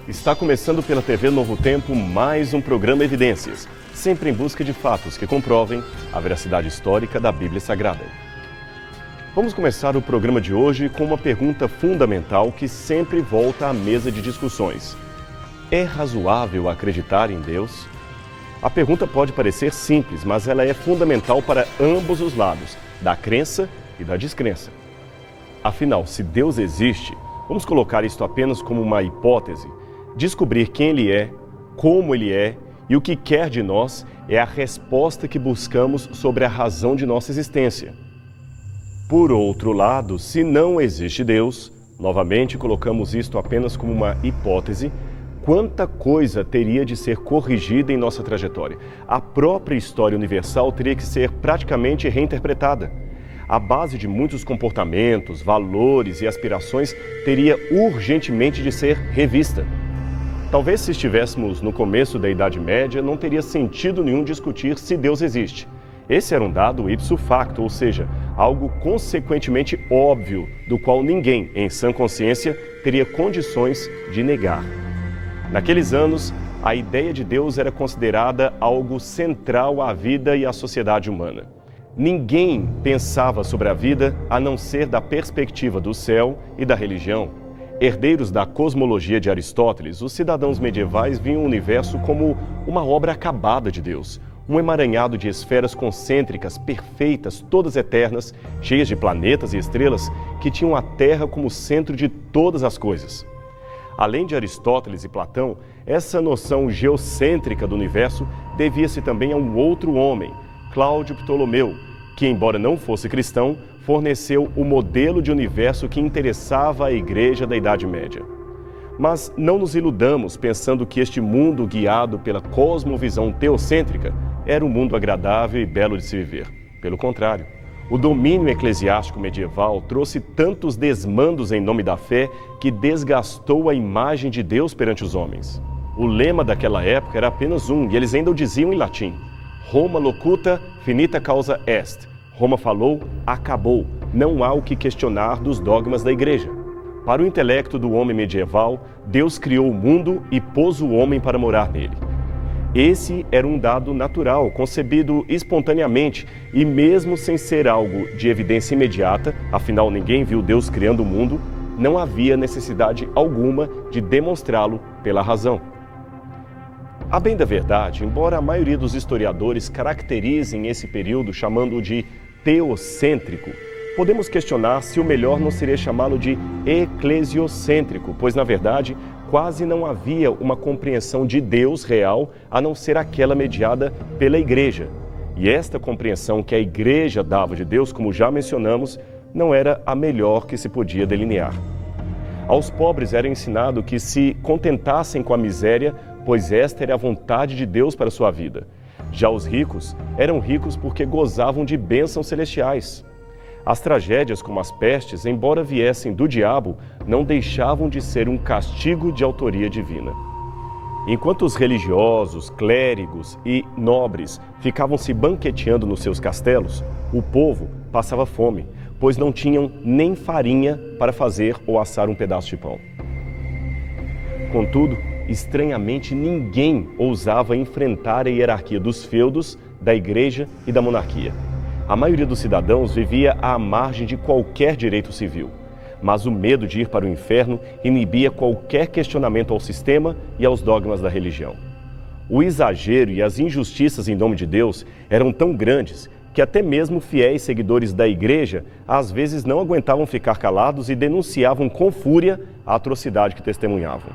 Está começando pela TV Novo Tempo mais um programa Evidências, sempre em busca de fatos que comprovem a veracidade histórica da Bíblia Sagrada. Vamos começar o programa de hoje com uma pergunta fundamental que sempre volta à mesa de discussões. É razoável acreditar em Deus? A pergunta pode parecer simples, mas ela é fundamental para ambos os lados, da crença e da descrença. Afinal, se Deus existe, vamos colocar isto apenas como uma hipótese. Descobrir quem Ele é, como Ele é e o que quer de nós é a resposta que buscamos sobre a razão de nossa existência. Por outro lado, se não existe Deus, novamente colocamos isto apenas como uma hipótese, quanta coisa teria de ser corrigida em nossa trajetória? A própria história universal teria que ser praticamente reinterpretada. A base de muitos comportamentos, valores e aspirações teria urgentemente de ser revista. Talvez se estivéssemos no começo da Idade Média, não teria sentido nenhum discutir se Deus existe. Esse era um dado ipso facto, ou seja, algo consequentemente óbvio, do qual ninguém, em sã consciência, teria condições de negar. Naqueles anos, a ideia de Deus era considerada algo central à vida e à sociedade humana. Ninguém pensava sobre a vida a não ser da perspectiva do céu e da religião. Herdeiros da cosmologia de Aristóteles, os cidadãos medievais viam o universo como uma obra acabada de Deus, um emaranhado de esferas concêntricas, perfeitas, todas eternas, cheias de planetas e estrelas que tinham a Terra como centro de todas as coisas. Além de Aristóteles e Platão, essa noção geocêntrica do universo devia-se também a um outro homem, Cláudio Ptolomeu, que, embora não fosse cristão, forneceu o modelo de universo que interessava à Igreja da Idade Média. Mas não nos iludamos pensando que este mundo guiado pela cosmovisão teocêntrica era um mundo agradável e belo de se viver. Pelo contrário, o domínio eclesiástico medieval trouxe tantos desmandos em nome da fé que desgastou a imagem de Deus perante os homens. O lema daquela época era apenas um, e eles ainda o diziam em latim: Roma locuta, finita causa est. Roma falou, acabou. Não há o que questionar dos dogmas da Igreja. Para o intelecto do homem medieval, Deus criou o mundo e pôs o homem para morar nele. Esse era um dado natural, concebido espontaneamente e mesmo sem ser algo de evidência imediata, afinal ninguém viu Deus criando o mundo, não havia necessidade alguma de demonstrá-lo pela razão. A bem da verdade, embora a maioria dos historiadores caracterizem esse período chamando-o de teocêntrico, podemos questionar se o melhor não seria chamá-lo de eclesiocêntrico, pois, na verdade, quase não havia uma compreensão de Deus real a não ser aquela mediada pela Igreja. E esta compreensão que a Igreja dava de Deus, como já mencionamos, não era a melhor que se podia delinear. Aos pobres era ensinado que se contentassem com a miséria, pois esta era a vontade de Deus para a sua vida. Já os ricos eram ricos porque gozavam de bênçãos celestiais. As tragédias como as pestes, embora viessem do diabo, não deixavam de ser um castigo de autoria divina. Enquanto os religiosos, clérigos e nobres ficavam se banqueteando nos seus castelos, o povo passava fome, pois não tinham nem farinha para fazer ou assar um pedaço de pão. Contudo, estranhamente, ninguém ousava enfrentar a hierarquia dos feudos, da igreja e da monarquia. A maioria dos cidadãos vivia à margem de qualquer direito civil, mas o medo de ir para o inferno inibia qualquer questionamento ao sistema e aos dogmas da religião. O exagero e as injustiças em nome de Deus eram tão grandes que até mesmo fiéis seguidores da igreja às vezes não aguentavam ficar calados e denunciavam com fúria a atrocidade que testemunhavam.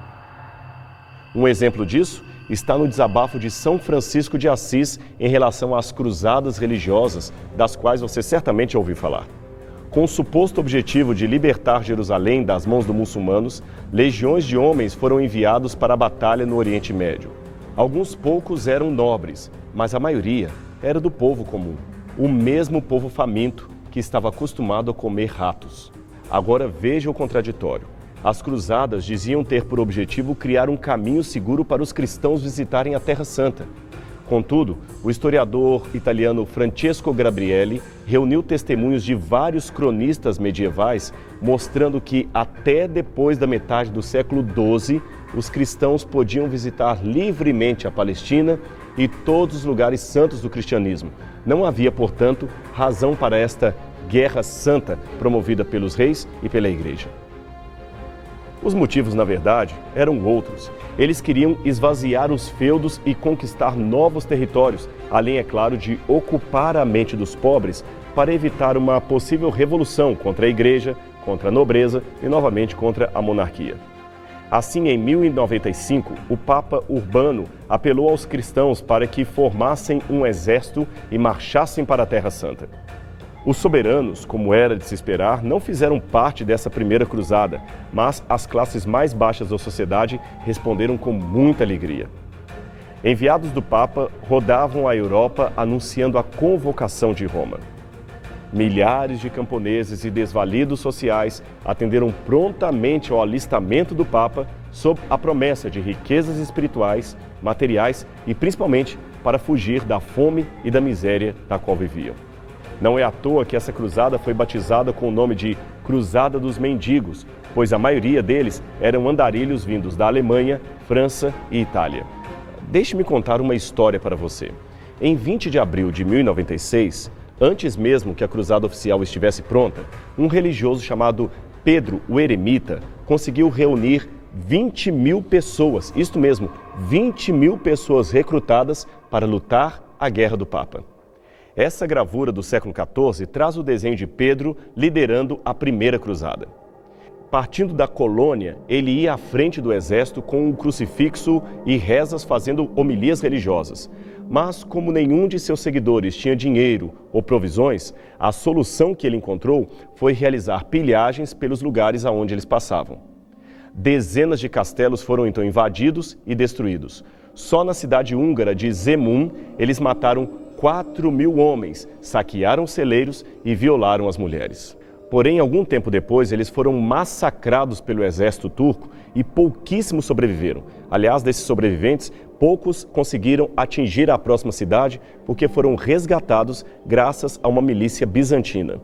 Um exemplo disso está no desabafo de São Francisco de Assis em relação às cruzadas religiosas, das quais você certamente ouviu falar. Com o suposto objetivo de libertar Jerusalém das mãos dos muçulmanos, legiões de homens foram enviados para a batalha no Oriente Médio. Alguns poucos eram nobres, mas a maioria era do povo comum, o mesmo povo faminto que estava acostumado a comer ratos. Agora veja o contraditório. As cruzadas diziam ter por objetivo criar um caminho seguro para os cristãos visitarem a Terra Santa. Contudo, o historiador italiano Francesco Gabrielli reuniu testemunhos de vários cronistas medievais, mostrando que até depois da metade do século XII, os cristãos podiam visitar livremente a Palestina e todos os lugares santos do cristianismo. Não havia, portanto, razão para esta guerra santa promovida pelos reis e pela igreja. Os motivos, na verdade, eram outros. Eles queriam esvaziar os feudos e conquistar novos territórios, além, é claro, de ocupar a mente dos pobres para evitar uma possível revolução contra a igreja, contra a nobreza e, novamente, contra a monarquia. Assim, em 1095, o Papa Urbano apelou aos cristãos para que formassem um exército e marchassem para a Terra Santa. Os soberanos, como era de se esperar, não fizeram parte dessa primeira cruzada, mas as classes mais baixas da sociedade responderam com muita alegria. Enviados do Papa rodavam a Europa anunciando a convocação de Roma. Milhares de camponeses e desvalidos sociais atenderam prontamente ao alistamento do Papa sob a promessa de riquezas espirituais, materiais e principalmente para fugir da fome e da miséria na qual viviam. Não é à toa que essa cruzada foi batizada com o nome de Cruzada dos Mendigos, pois a maioria deles eram andarilhos vindos da Alemanha, França e Itália. Deixe-me contar uma história para você. Em 20 de abril de 1096, antes mesmo que a cruzada oficial estivesse pronta, um religioso chamado Pedro o Eremita conseguiu reunir 20 mil pessoas, isto mesmo, 20 mil pessoas recrutadas para lutar a guerra do Papa. Essa gravura do século XIV traz o desenho de Pedro liderando a primeira cruzada. Partindo da colônia, ele ia à frente do exército com um crucifixo e rezas fazendo homilias religiosas. Mas, como nenhum de seus seguidores tinha dinheiro ou provisões, a solução que ele encontrou foi realizar pilhagens pelos lugares aonde eles passavam. Dezenas de castelos foram então invadidos e destruídos. Só na cidade húngara de Zemun, eles mataram 4.000 homens, saquearam celeiros e violaram as mulheres. Porém, algum tempo depois, eles foram massacrados pelo exército turco e pouquíssimos sobreviveram. Aliás, desses sobreviventes, poucos conseguiram atingir a próxima cidade porque foram resgatados graças a uma milícia bizantina.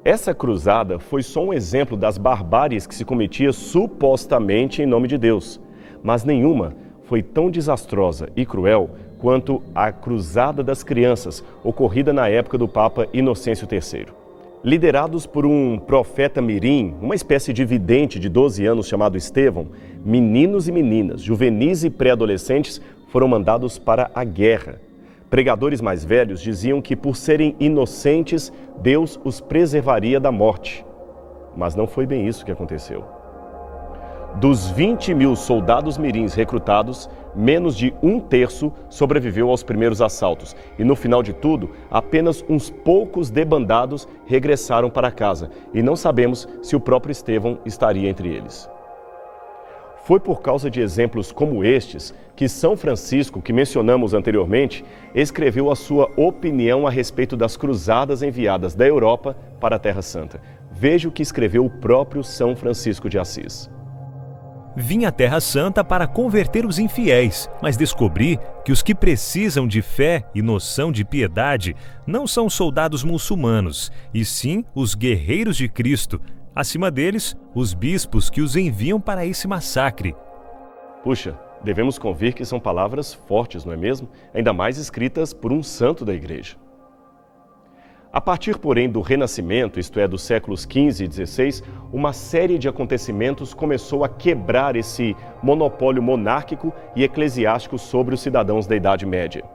Essa cruzada foi só um exemplo das barbáries que se cometia supostamente em nome de Deus, mas nenhuma foi tão desastrosa e cruel quanto a Cruzada das Crianças, ocorrida na época do Papa Inocêncio III. Liderados por um profeta mirim, uma espécie de vidente de 12 anos chamado Estevão, meninos e meninas, juvenis e pré-adolescentes foram mandados para a guerra. Pregadores mais velhos diziam que por serem inocentes, Deus os preservaria da morte. Mas não foi bem isso que aconteceu. Dos 20 mil soldados mirins recrutados, menos de 1/3 sobreviveu aos primeiros assaltos. E no final de tudo, apenas uns poucos debandados regressaram para casa. E não sabemos se o próprio Estevão estaria entre eles. Foi por causa de exemplos como estes que São Francisco, que mencionamos anteriormente, escreveu a sua opinião a respeito das cruzadas enviadas da Europa para a Terra Santa. Veja o que escreveu o próprio São Francisco de Assis. Vim à Terra Santa para converter os infiéis, mas descobri que os que precisam de fé e noção de piedade não são soldados muçulmanos, e sim os guerreiros de Cristo. Acima deles, os bispos que os enviam para esse massacre. Puxa, devemos convir que são palavras fortes, não é mesmo? Ainda mais escritas por um santo da Igreja. A partir, porém, do Renascimento, isto é, dos séculos XV e XVI, uma série de acontecimentos começou a quebrar esse monopólio monárquico e eclesiástico sobre os cidadãos da Idade Média.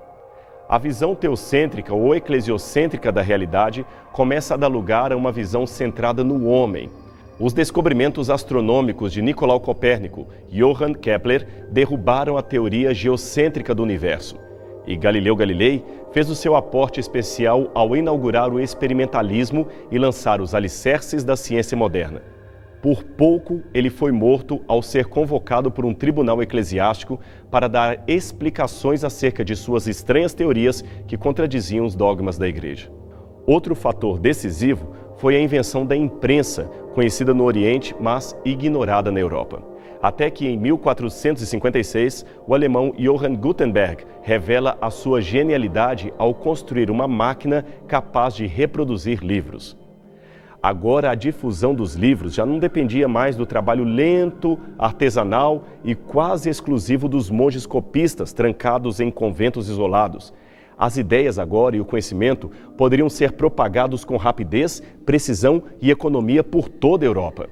A visão teocêntrica ou eclesiocêntrica da realidade começa a dar lugar a uma visão centrada no homem. Os descobrimentos astronômicos de Nicolau Copérnico e Johann Kepler derrubaram a teoria geocêntrica do universo. E Galileu Galilei fez o seu aporte especial ao inaugurar o experimentalismo e lançar os alicerces da ciência moderna. Por pouco, ele foi morto ao ser convocado por um tribunal eclesiástico para dar explicações acerca de suas estranhas teorias que contradiziam os dogmas da Igreja. Outro fator decisivo foi a invenção da imprensa, conhecida no Oriente, mas ignorada na Europa. Até que em 1456, o alemão Johann Gutenberg revela a sua genialidade ao construir uma máquina capaz de reproduzir livros. Agora, a difusão dos livros já não dependia mais do trabalho lento, artesanal e quase exclusivo dos monges copistas trancados em conventos isolados. As ideias agora e o conhecimento poderiam ser propagados com rapidez, precisão e economia por toda a Europa.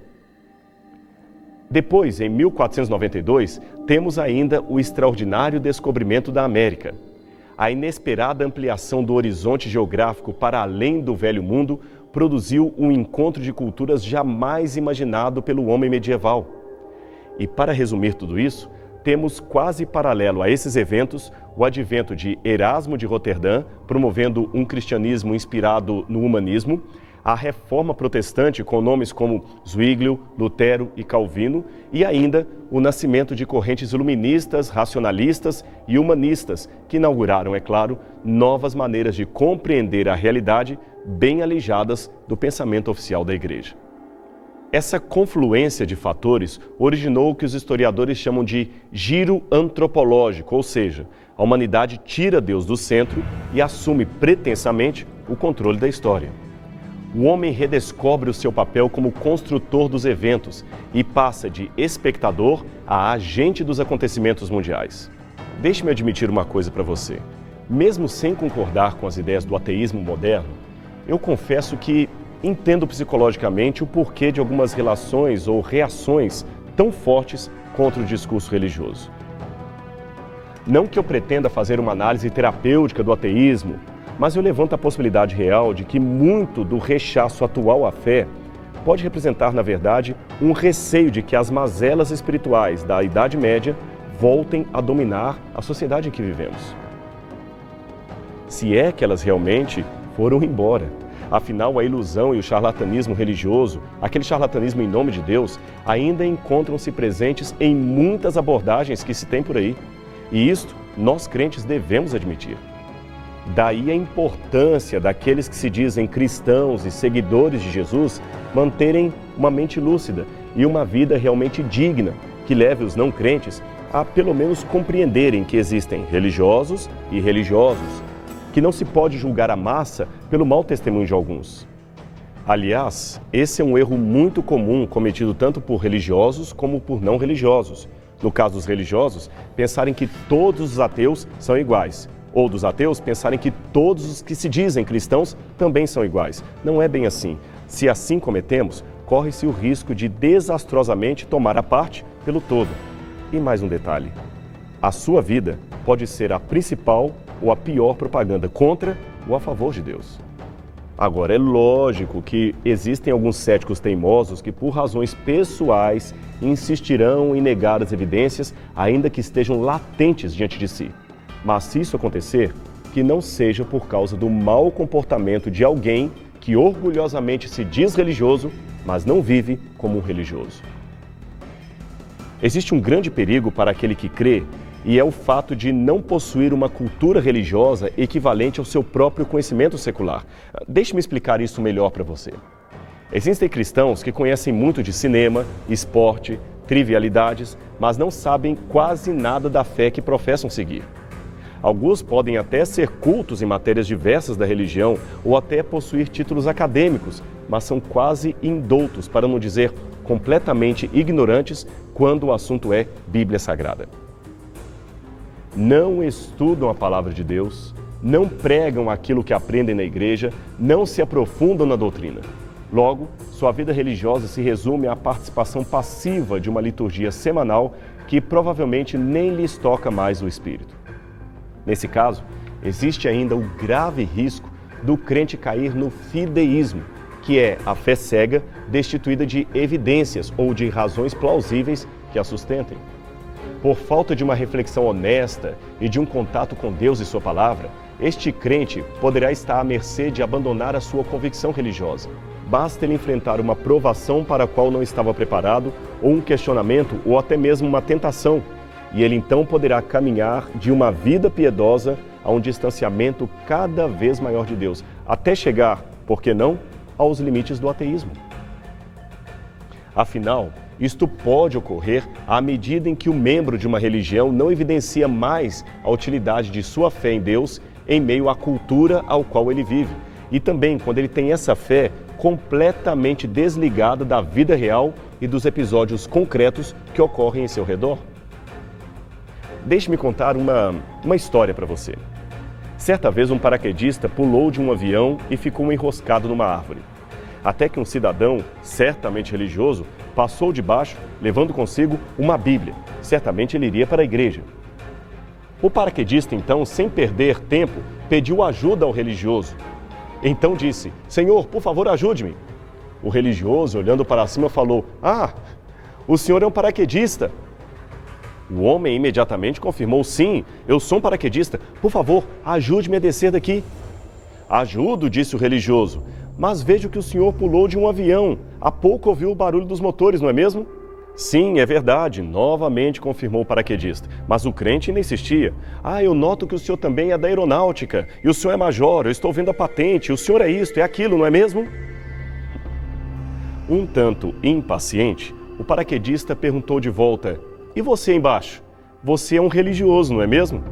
Depois, em 1492, temos ainda o extraordinário descobrimento da América. A inesperada ampliação do horizonte geográfico para além do Velho Mundo produziu um encontro de culturas jamais imaginado pelo homem medieval. E para resumir tudo isso, temos quase paralelo a esses eventos o advento de Erasmo de Roterdã, promovendo um cristianismo inspirado no humanismo, a reforma protestante com nomes como Zwinglio, Lutero e Calvino, e ainda o nascimento de correntes iluministas, racionalistas e humanistas, que inauguraram, é claro, novas maneiras de compreender a realidade bem alijadas do pensamento oficial da Igreja. Essa confluência de fatores originou o que os historiadores chamam de giro antropológico, ou seja, a humanidade tira Deus do centro e assume pretensamente o controle da história. O homem redescobre o seu papel como construtor dos eventos e passa de espectador a agente dos acontecimentos mundiais. Deixe-me admitir uma coisa para você. Mesmo sem concordar com as ideias do ateísmo moderno, eu confesso que entendo psicologicamente o porquê de algumas relações ou reações tão fortes contra o discurso religioso. Não que eu pretenda fazer uma análise terapêutica do ateísmo, mas eu levanto a possibilidade real de que muito do rechaço atual à fé pode representar, na verdade, um receio de que as mazelas espirituais da Idade Média voltem a dominar a sociedade em que vivemos. Se é que elas realmente foram embora. Afinal, a ilusão e o charlatanismo religioso, aquele charlatanismo em nome de Deus, ainda encontram-se presentes em muitas abordagens que se tem por aí. E isto nós crentes devemos admitir. Daí a importância daqueles que se dizem cristãos e seguidores de Jesus manterem uma mente lúcida e uma vida realmente digna, que leve os não crentes a pelo menos compreenderem que existem religiosos e religiosos, que não se pode julgar a massa pelo mau testemunho de alguns. Aliás, esse é um erro muito comum cometido tanto por religiosos como por não religiosos. No caso dos religiosos, pensarem que todos os ateus são iguais. Ou dos ateus pensarem que todos os que se dizem cristãos também são iguais. Não é bem assim. Se assim cometemos, corre-se o risco de desastrosamente tomar a parte pelo todo. E mais um detalhe: a sua vida pode ser a principal ou a pior propaganda contra ou a favor de Deus. Agora, é lógico que existem alguns céticos teimosos que, por razões pessoais, insistirão em negar as evidências, ainda que estejam latentes diante de si. Mas se isso acontecer, que não seja por causa do mau comportamento de alguém que orgulhosamente se diz religioso, mas não vive como um religioso. Existe um grande perigo para aquele que crê, e é o fato de não possuir uma cultura religiosa equivalente ao seu próprio conhecimento secular. Deixe-me explicar isso melhor para você. Existem cristãos que conhecem muito de cinema, esporte, trivialidades, mas não sabem quase nada da fé que professam seguir. Alguns podem até ser cultos em matérias diversas da religião ou até possuir títulos acadêmicos, mas são quase indoutos, para não dizer completamente ignorantes, quando o assunto é Bíblia Sagrada. Não estudam a palavra de Deus, não pregam aquilo que aprendem na igreja, não se aprofundam na doutrina. Logo, sua vida religiosa se resume à participação passiva de uma liturgia semanal que provavelmente nem lhes toca mais o espírito. Nesse caso, existe ainda o grave risco do crente cair no fideísmo, que é a fé cega destituída de evidências ou de razões plausíveis que a sustentem. Por falta de uma reflexão honesta e de um contato com Deus e sua palavra, este crente poderá estar à mercê de abandonar a sua convicção religiosa. Basta ele enfrentar uma provação para a qual não estava preparado, ou um questionamento, ou até mesmo uma tentação, e ele então poderá caminhar de uma vida piedosa a um distanciamento cada vez maior de Deus, até chegar, por que não, aos limites do ateísmo. Afinal, Isto pode ocorrer à medida em que o membro de uma religião não evidencia mais a utilidade de sua fé em Deus em meio à cultura ao qual ele vive. E também quando ele tem essa fé completamente desligada da vida real e dos episódios concretos que ocorrem em seu redor. Deixe-me contar uma história para você. Certa vez um paraquedista pulou de um avião e ficou enroscado numa árvore. Até que um cidadão, certamente religioso, passou debaixo, levando consigo uma Bíblia. Certamente ele iria para a igreja. O paraquedista, então, sem perder tempo, pediu ajuda ao religioso. Então disse: "Senhor, por favor, ajude-me." O religioso, olhando para cima, falou: "Ah, o senhor é um paraquedista." O homem imediatamente confirmou: "Sim, eu sou um paraquedista. Por favor, ajude-me a descer daqui." "Ajudo", disse o religioso, "mas vejo que o senhor pulou de um avião. Há pouco ouviu o barulho dos motores, não é mesmo?" "Sim, é verdade", novamente confirmou o paraquedista. Mas o crente ainda insistia: "Ah, eu noto que o senhor também é da aeronáutica, e o senhor é major, eu estou vendo a patente, o senhor é isto, é aquilo, não é mesmo?" Um tanto impaciente, o paraquedista perguntou de volta: "E você embaixo? Você é um religioso, não é mesmo?"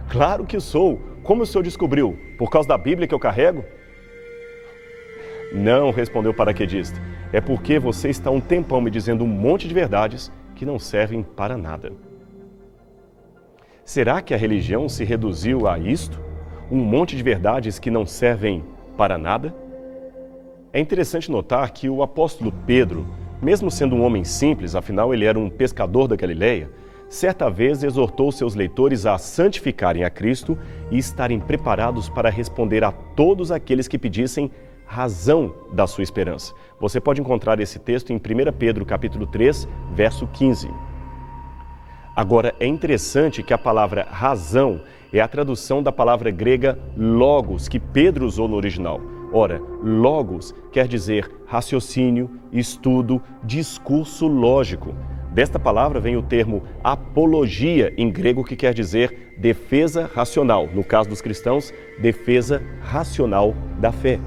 "Claro que sou. Como o senhor descobriu? Por causa da Bíblia que eu carrego?" "Não", respondeu o paraquedista. "É porque você está um tempão me dizendo um monte de verdades que não servem para nada." Será que a religião se reduziu a isto? Um monte de verdades que não servem para nada? É interessante notar que o apóstolo Pedro, mesmo sendo um homem simples, afinal ele era um pescador da Galileia, certa vez exortou seus leitores a santificarem a Cristo e estarem preparados para responder a todos aqueles que pedissem razão da sua esperança. Você pode encontrar esse texto em 1 Pedro capítulo 3, verso 15. Agora, é interessante que a palavra razão é a tradução da palavra grega logos, que Pedro usou no original. Ora, logos quer dizer raciocínio, estudo, discurso lógico. Desta palavra vem o termo apologia, em grego, que quer dizer defesa racional. No caso dos cristãos, defesa racional da fé.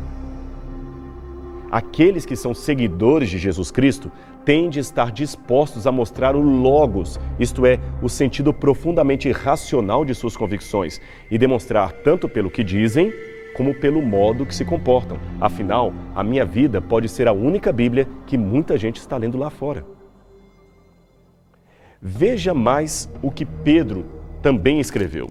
Aqueles que são seguidores de Jesus Cristo têm de estar dispostos a mostrar o logos, isto é, o sentido profundamente racional de suas convicções, e demonstrar tanto pelo que dizem, como pelo modo que se comportam. Afinal, a minha vida pode ser a única Bíblia que muita gente está lendo lá fora. Veja mais o que Pedro também escreveu.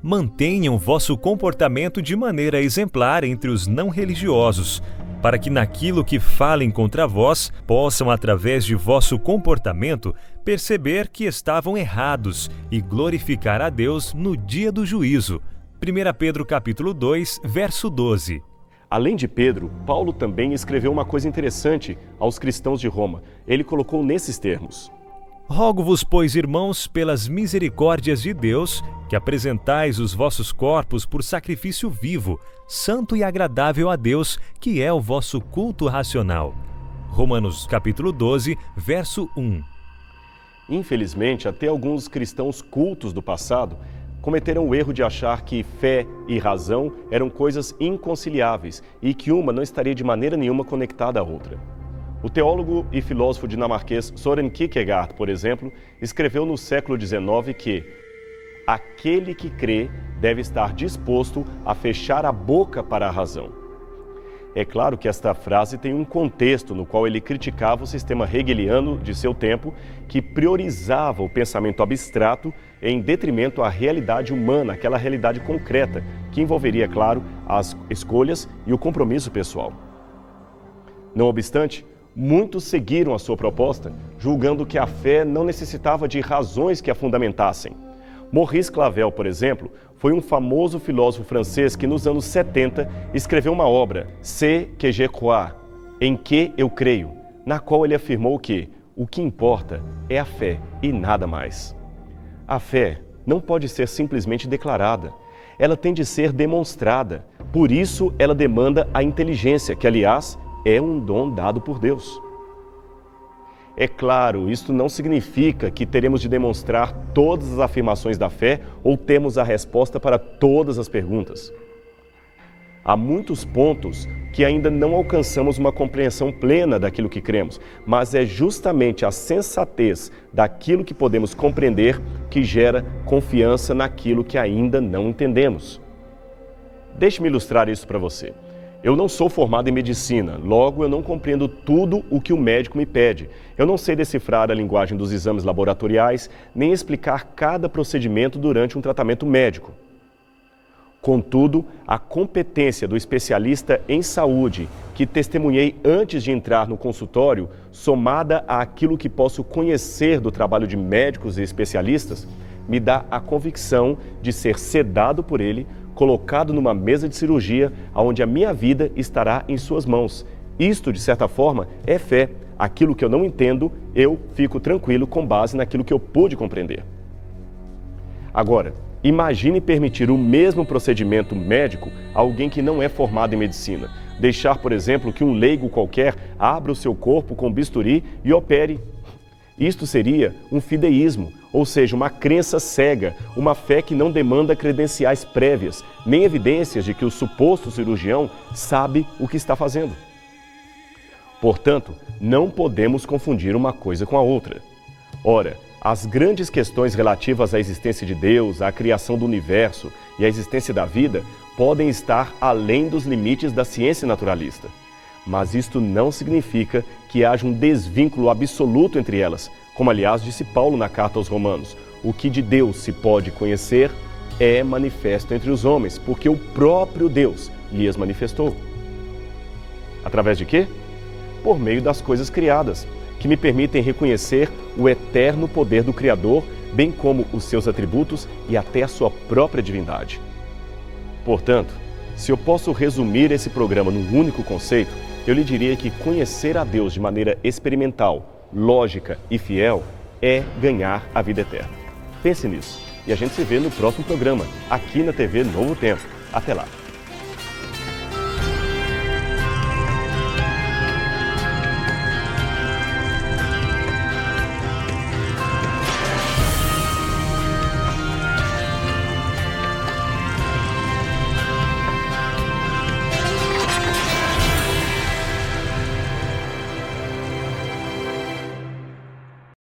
Mantenham vosso comportamento de maneira exemplar entre os não religiosos, para que naquilo que falem contra vós, possam, através de vosso comportamento, perceber que estavam errados e glorificar a Deus no dia do juízo. 1 Pedro capítulo 2, verso 12. Além de Pedro, Paulo também escreveu uma coisa interessante aos cristãos de Roma. Ele colocou nesses termos: Rogo-vos, pois, irmãos, pelas misericórdias de Deus, que apresentais os vossos corpos por sacrifício vivo, santo e agradável a Deus, que é o vosso culto racional. Romanos capítulo 12, verso 1. Infelizmente, até alguns cristãos cultos do passado cometeram o erro de achar que fé e razão eram coisas inconciliáveis e que uma não estaria de maneira nenhuma conectada à outra. O teólogo e filósofo dinamarquês Søren Kierkegaard, por exemplo, escreveu no século XIX que aquele que crê deve estar disposto a fechar a boca para a razão. É claro que esta frase tem um contexto no qual ele criticava o sistema hegeliano de seu tempo, que priorizava o pensamento abstrato em detrimento à realidade humana, aquela realidade concreta, que envolveria, claro, as escolhas e o compromisso pessoal. Não obstante, muitos seguiram a sua proposta, julgando que a fé não necessitava de razões que a fundamentassem. Maurice Clavel, por exemplo, foi um famoso filósofo francês que nos anos 70 escreveu uma obra, C'est que je crois, em que eu creio, na qual ele afirmou que o que importa é a fé e nada mais. A fé não pode ser simplesmente declarada, ela tem de ser demonstrada, por isso ela demanda a inteligência, que aliás é um dom dado por Deus. É claro, isto não significa que teremos de demonstrar todas as afirmações da fé ou temos a resposta para todas as perguntas. Há muitos pontos que ainda não alcançamos uma compreensão plena daquilo que cremos, mas é justamente a sensatez daquilo que podemos compreender que gera confiança naquilo que ainda não entendemos. Deixe-me ilustrar isso para você. Eu não sou formado em medicina, logo eu não compreendo tudo o que o médico me pede. Eu não sei decifrar a linguagem dos exames laboratoriais, nem explicar cada procedimento durante um tratamento médico. Contudo, a competência do especialista em saúde, que testemunhei antes de entrar no consultório, somada àquilo que posso conhecer do trabalho de médicos e especialistas, me dá a convicção de ser sedado por ele, colocado numa mesa de cirurgia, onde a minha vida estará em suas mãos. Isto, de certa forma, é fé. Aquilo que eu não entendo, eu fico tranquilo com base naquilo que eu pude compreender. Agora, imagine permitir o mesmo procedimento médico a alguém que não é formado em medicina. Deixar, por exemplo, que um leigo qualquer abra o seu corpo com bisturi e opere. Isto seria um fideísmo, ou seja, uma crença cega, uma fé que não demanda credenciais prévias, nem evidências de que o suposto cirurgião sabe o que está fazendo. Portanto, não podemos confundir uma coisa com a outra. Ora, as grandes questões relativas à existência de Deus, à criação do universo e à existência da vida podem estar além dos limites da ciência naturalista. Mas isto não significa que haja um desvínculo absoluto entre elas, como aliás disse Paulo na carta aos Romanos. O que de Deus se pode conhecer é manifesto entre os homens, porque o próprio Deus lhes manifestou. Através de quê? Por meio das coisas criadas, que me permitem reconhecer o eterno poder do Criador, bem como os seus atributos e até a sua própria divindade. Portanto, se eu posso resumir esse programa num único conceito, eu lhe diria que conhecer a Deus de maneira experimental, lógica e fiel é ganhar a vida eterna. Pense nisso e a gente se vê no próximo programa, aqui na TV Novo Tempo. Até lá!